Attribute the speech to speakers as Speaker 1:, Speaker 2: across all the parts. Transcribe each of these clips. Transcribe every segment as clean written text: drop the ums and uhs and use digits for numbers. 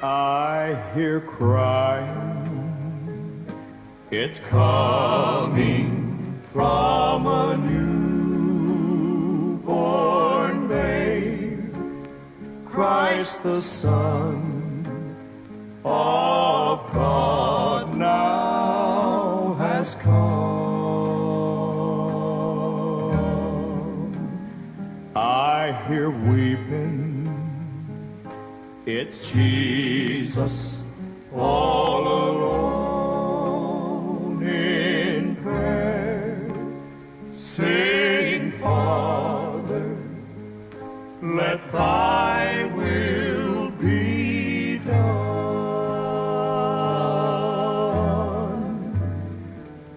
Speaker 1: I hear crying, it's coming from a newborn babe, Christ the Son of God now has come. I hear weeping, it's Jesus all alone in prayer, saying, Father, let thy will be done.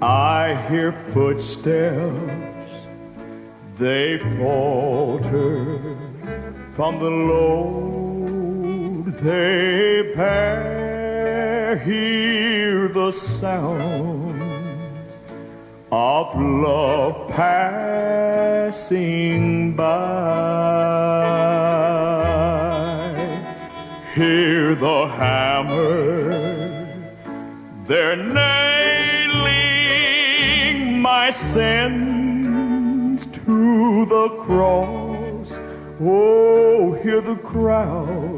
Speaker 1: I hear footsteps, they falter from the load they bear. Hear the sound of love passing by. Hear the hammer, they're nailing my sins to the cross. Oh, hear the crowd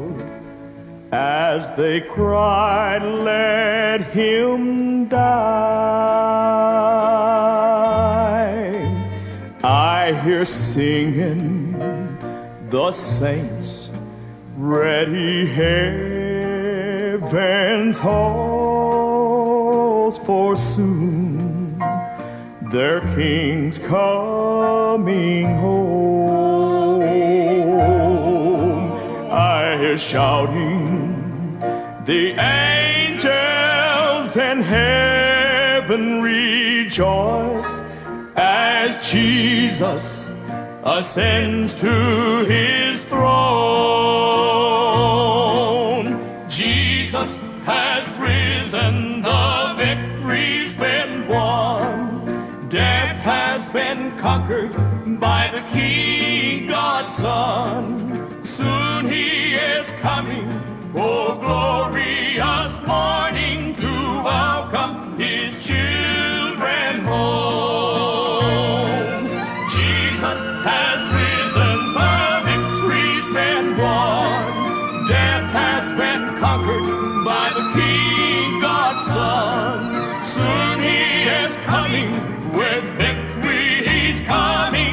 Speaker 1: as they cried, let him die. I hear singing the saints, ready heaven's halls, for soon their king's coming home. I hear shouting, the angels in heaven rejoice as Jesus ascends to his throne. Jesus has risen, the victory's been won. Death has been conquered by the King, God's Son. Soon he is coming, oh glorious morning, to welcome his children home. Jesus has risen, the victory's been won. Death has been conquered by the King, God's Son. Soon he is coming, with victory he's coming.